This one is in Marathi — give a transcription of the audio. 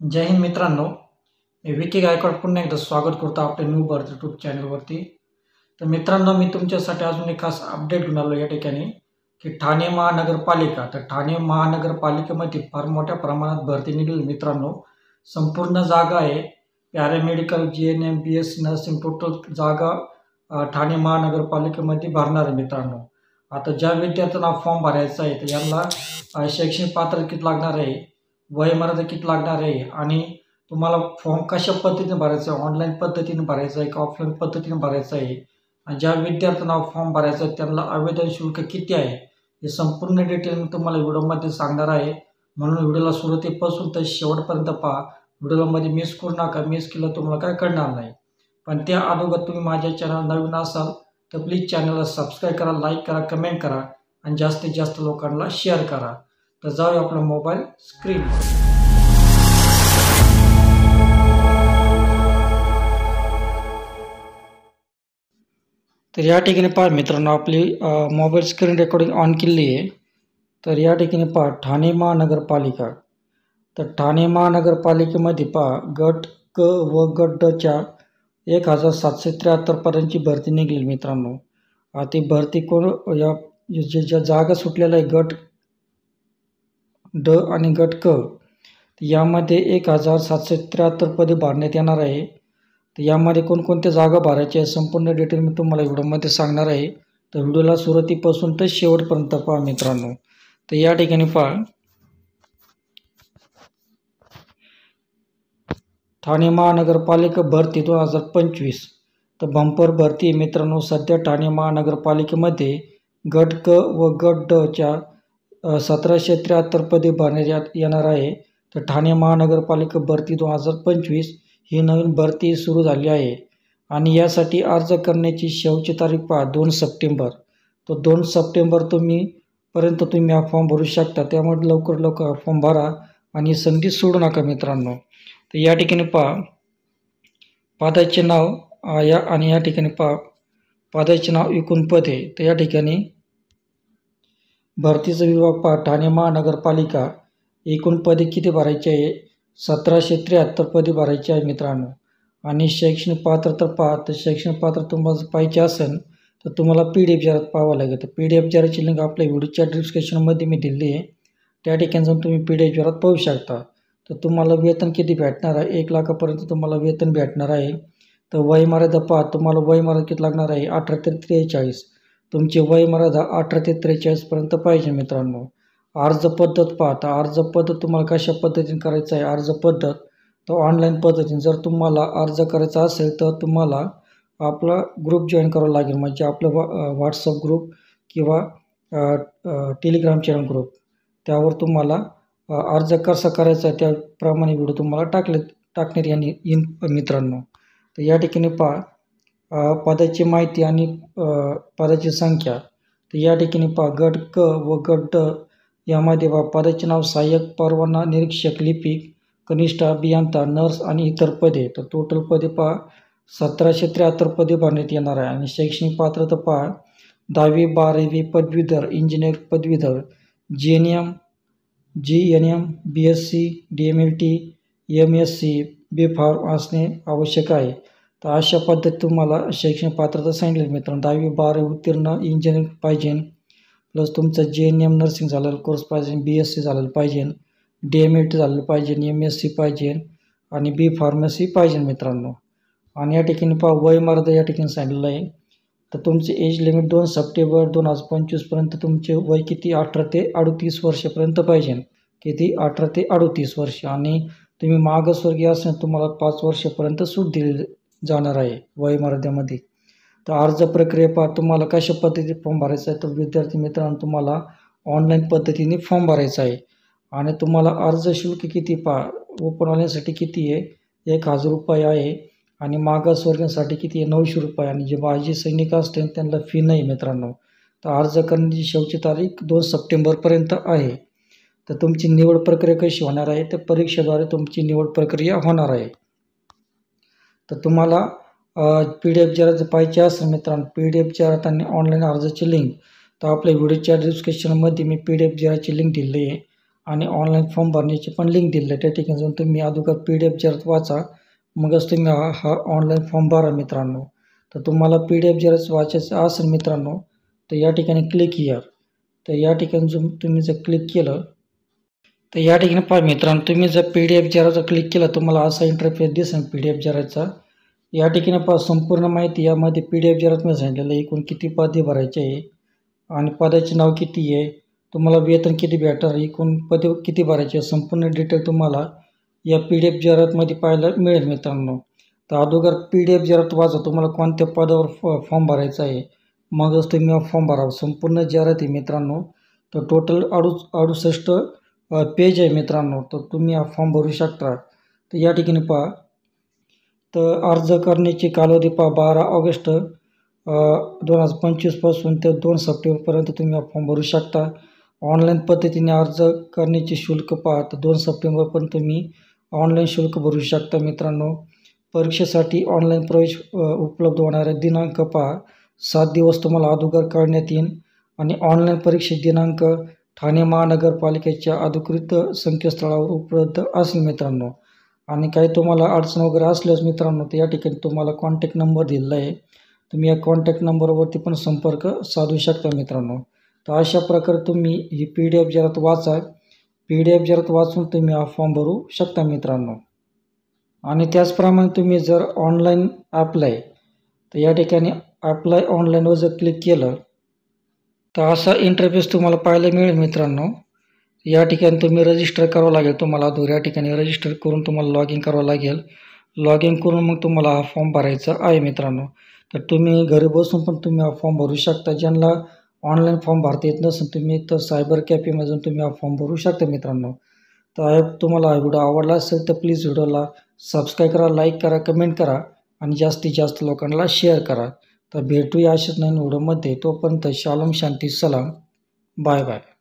जय हिंद मित्रांनो. मी विकी गायकवाड पुन्हा एकदा स्वागत करतो आपल्या न्यू बर्थ यूट्यूब चॅनलवरती. तर मित्रांनो, मी तुमच्यासाठी अजून एक खास अपडेट घेऊन आलो या ठिकाणी की ठाणे महानगरपालिका. तर ठाणे महानगरपालिकेमध्ये फार मोठ्या प्रमाणात भरती निघेल मित्रांनो. संपूर्ण जागा आहे paramedical, GNM, BSc nursing, total जागा ठाणे महानगरपालिकेमध्ये भरणार आहे मित्रांनो. आता ज्या विद्यार्थ्यांना फॉर्म भरायचा आहे तर यांना शैक्षणिक पात्रता किती लागणार आहे, वयमर्यादा किती लागणार आहे आणि तुम्हाला फॉर्म कशा पद्धतीने भरायचा आहे, ऑनलाईन पद्धतीने भरायचा आहे का ऑफलाईन पद्धतीने भरायचा आहे, आणि ज्या विद्यार्थ्यांना फॉर्म भरायचा आहे त्यांना आवेदन शुल्क किती आहे, हे संपूर्ण डिटेल मी तुम्हाला व्हिडिओमध्ये सांगणार आहे. म्हणून व्हिडिओला सुरुवातीपासून तर शेवटपर्यंत पहा. व्हिडिओमध्ये मिस करू नका. मिस केलं तुम्हाला काय कळणार नाही. पण त्या अगोदर तुम्ही माझ्या चॅनल नवीन असाल तर प्लीज चॅनलला सबस्क्राईब करा, लाईक करा, कमेंट करा आणि जास्तीत जास्त लोकांना शेअर करा. तर जाऊया आपला मोबाईल स्क्रीनवर. तर या ठिकाणी पहा मित्रांनो, आपली मोबाईल स्क्रीन रेकॉर्डिंग ऑन केली आहे. तर या ठिकाणी पहा ठाणे महानगरपालिका. तर ठाणे महानगरपालिकेमध्ये पहा गट क व गट ड च्या 1773 पर्यंतची भरती निघेल मित्रांनो. ती भरती कोण या ज्या जागा सुटलेल्या आहे गट ड आणि गट क, यामध्ये 1773 पदे भरण्यात येणार आहे. तर यामध्ये कोणकोणत्या जागा भरायच्या आहे संपूर्ण डिटेल मी तुम्हाला व्हिडिओमध्ये सांगणार आहे. तर व्हिडिओला सुरुवातीपासून तर शेवटपर्यंत पहा मित्रांनो. तर या ठिकाणी पहा ठाणे महानगरपालिका भरती 2025. तर बंपर भरती आहे मित्रांनो. सध्या ठाणे महानगरपालिकेमध्ये गट क व गट ड च्या 1773 पदे भरण्यात येणार आहे. तर ठाणे महानगरपालिका भरती 2025 ही नवीन भरती सुरू झाली आहे आणि यासाठी अर्ज करण्याची शेवटची तारीख पहा 2 सप्टेंबर. तो 2 सप्टेंबर पर्यंत तुम्ही हा फॉर्म भरू शकता. त्यामुळे लवकर फॉर्म भरा आणि संधी सोडू नका मित्रांनो. तर या ठिकाणी पहा पदाचे नाव या ठिकाणी पहा पदाचे नाव एकूण पदे. तर या ठिकाणी भरतीचा विभाग पहा ठाणे महानगरपालिका. एकूण पदे किती भरायचे आहे, 1773 पदे भरायचे आहे मित्रांनो. आणि शैक्षणिक पात्रता पहा. तर शैक्षणिक पात्र तुम्हाला पाहिजे असेल तर तुम्हाला PDF जाहिरात पाहावं लागेल. तर PDF जाहिरातची लिंक आपल्या व्हिडिओच्या डिस्क्रिप्शनमध्ये मी दिली आहे. त्या ठिकाणी जाऊन तुम्ही PDF जाहिरात पाहू शकता. तर तुम्हाला वेतन किती भेटणार आहे, 1 लाखापर्यंत तुम्हाला वेतन भेटणार आहे. तर वयमर्यादा पहा. तुम्हाला वयमर्यादा किती लागणार आहे, 18 ते 43. तुमची वयमर्यादा 18 ते 43 पर्यंत पाहिजे मित्रांनो. अर्ज पद्धत पहा. तर अर्ज पद्धत तुम्हाला कशा पद्धतीने करायचं आहे अर्ज पद्धत, तर ऑनलाईन पद्धतीने. जर तुम्हाला अर्ज करायचा असेल तर तुम्हाला आपला ग्रुप जॉईन करावा लागेल. म्हणजे आपलं व्हॉट्सअप ग्रुप किंवा टेलिग्राम चॅनल ग्रुप, त्यावर तुम्हाला अर्ज कसा करायचा आहे त्याप्रमाणे व्हिडिओ तुम्हाला टाकण्यात येईल मित्रांनो. तर या ठिकाणी पहा पदाची माहिती आणि पदाची संख्या. तर या ठिकाणी पहा गट क व गट ड यामध्ये पहा पदाचे नाव सहाय्यक, परवाना, निरीक्षक, लिपिक, कनिष्ठ अभियंता, नर्स आणि इतर पदे. तर टोटल पदे पहा 1773 पदे भरण्यात येणार आहे. आणि शैक्षणिक पात्रता पहा 10वी 12वी पदवीधर, इंजिनियर पदवीधर, GNM, BSc, DMLT, MSc, B.Pharm असणे आवश्यक आहे. तर अशा पद्धती तुम्हाला शैक्षणिक पात्रता सांगितली मित्रांनो. 10वी 12वी उत्तीर्ण इंजिनिअरिंग पाहिजे, प्लस तुमचं GNM नर्सिंग झालेलं कोर्स पाहिजे, BSc झालेलं पाहिजे, DMLT झालेलं पाहिजे, MSc पाहिजे आणि B.Pharmacy पाहिजे मित्रांनो. आणि या ठिकाणी पहा वयमर्यादा या ठिकाणी सांगितलेलं आहे. तर तुमचे एज लिमिट 2 सप्टेंबर 2025 पर्यंत तुमचे वय किती, 18 ते 38 वर्षापर्यंत पाहिजे. किती, 18 ते 38 वर्ष. आणि तुम्ही मागासवर्गीय असेल तुम्हाला 5 वर्षापर्यंत सूट दिली जाणार आहे वयमर्यादेमध्ये. तर अर्ज प्रक्रिया पहा. तुम्हाला कशा पद्धतीने फॉर्म भरायचा आहे, तर विद्यार्थी मित्रांनो तुम्हाला ऑनलाईन पद्धतीने फॉर्म भरायचा आहे. आणि तुम्हाला अर्ज शुल्क किती पहा. ओपनवाल्यांसाठी किती आहे, 1000 रुपये आहे. आणि मागासवर्गीयांसाठी किती आहे, 900 रुपये. आणि जे माजी सैनिक असतील त्यांना फी नाही मित्रांनो. तर अर्ज करण्याची शेवटची तारीख 2 सप्टेंबरपर्यंत आहे. तर तुमची निवड प्रक्रिया कशी होणार आहे, तर परीक्षेद्वारे तुमची निवड प्रक्रिया होणार आहे. तर तुम्हाला PDF जाहिरात पाहिजे असेल मित्रांनो, PDF जाहिरात आणि ऑनलाईन अर्जाची लिंक तर आपल्या व्हिडिओच्या डिस्क्रिप्शनमध्ये मी PDF जाहिरातची लिंक दिली आहे. आणि ऑनलाईन फॉर्म भरण्याची पण लिंक दिलेली आहे. त्या ठिकाणी जाऊन तुम्ही अगोदर PDF जर वाचा, मगच तुम्ही हा ऑनलाईन फॉर्म भरा मित्रांनो. तर तुम्हाला PDF जर वाचायचं असेल मित्रांनो, तर या ठिकाणी क्लिक हिअर. तर या ठिकाणी तुम्ही जर क्लिक केलं, तर या ठिकाणी पहा मित्रांनो, तुम्ही जर PDF जर क्लिक केलं, तुम्हाला असा इंटरफेस दिसेल PDF जराचा. या ठिकाणी पहा संपूर्ण माहिती यामध्ये PDF जरामध्ये सांगितलेलं आहे. एकूण किती पदे भरायचे आहे आणि पदाचे नाव किती आहे, तुम्हाला वेतन किती भेटणार, एकूण पदे किती भरायचे, संपूर्ण डिटेल तुम्हाला या PDF जरामध्ये पाहायला मिळेल मित्रांनो. तर अगोदर PDF जरात वाचा, तुम्हाला कोणत्या पदावर फॉर्म भरायचा आहे, मगच तुम्ही फॉर्म भरावा. संपूर्ण जाहिरात आहे मित्रांनो. तर टोटल 68 पेज आहे मित्रांनो. तर तुम्ही हा फॉर्म भरू शकता. तर या ठिकाणी पहा, तर अर्ज करण्याची कालावधी पहा 12 ऑगस्ट 2025 पासून ते 2 सप्टेंबरपर्यंत तुम्ही हा फॉर्म भरू शकता. ऑनलाईन पद्धतीने अर्ज करण्याचे शुल्क पहा, तर 2 सप्टेंबरपर्यंत तुम्ही ऑनलाईन शुल्क भरू शकता मित्रांनो. परीक्षेसाठी ऑनलाईन प्रवेश उपलब्ध होणारे दिनांक पहा, 7 दिवस तुम्हाला अगोदर काढण्यात येईल आणि ऑनलाईन परीक्षेचे दिनांक ठाणे महानगरपालिकेच्या अधिकृत संकेतस्थळावर उपलब्ध असेल मित्रांनो. आणि काही तुम्हाला अडचण वगैरे असल्यास मित्रांनो, तर या ठिकाणी तुम्हाला कॉन्टॅक्ट नंबर दिलेला आहे. तुम्ही या कॉन्टॅक्ट नंबरवरती पण संपर्क साधू शकता मित्रांनो. तर अशा प्रकारे तुम्ही ही PDF जरात वाचा. PDF जरात वाचून तुम्ही हा फॉर्म भरू शकता मित्रांनो. आणि त्याचप्रमाणे तुम्ही जर ऑनलाईन अप्लाय, तर या ठिकाणी अप्लाय ऑनलाईनवर जर क्लिक केलं, तर असा इंटरफेस तुम्हाला पाहायला मिळेल मित्रांनो. या ठिकाणी तुम्ही रजिस्टर करावं लागेल तुम्हाला. या ठिकाणी रजिस्टर करून तुम्हाला लॉग इन करावं लागेल. लॉग इन करून मग तुम्हाला हा फॉर्म भरायचा आहे मित्रांनो. तर तुम्ही घरी बसून पण तुम्ही हा फॉर्म भरू शकता. ज्यांना ऑनलाईन फॉर्म भरता येत नसेल, तुम्ही तर सायबर कॅफेमधून तुम्ही हा फॉर्म भरू शकता मित्रांनो. तर तुम्हाला हा व्हिडिओ आवडला असेल तर प्लीज व्हिडिओला सबस्क्राईब करा, लाईक करा, कमेंट करा आणि जास्तीत जास्त लोकांना शेअर करा. तर भेटूया अशाच नवीन व्हिडिओमध्ये. तोपर्यंत शालोम, शांती, सलाम, बाय बाय.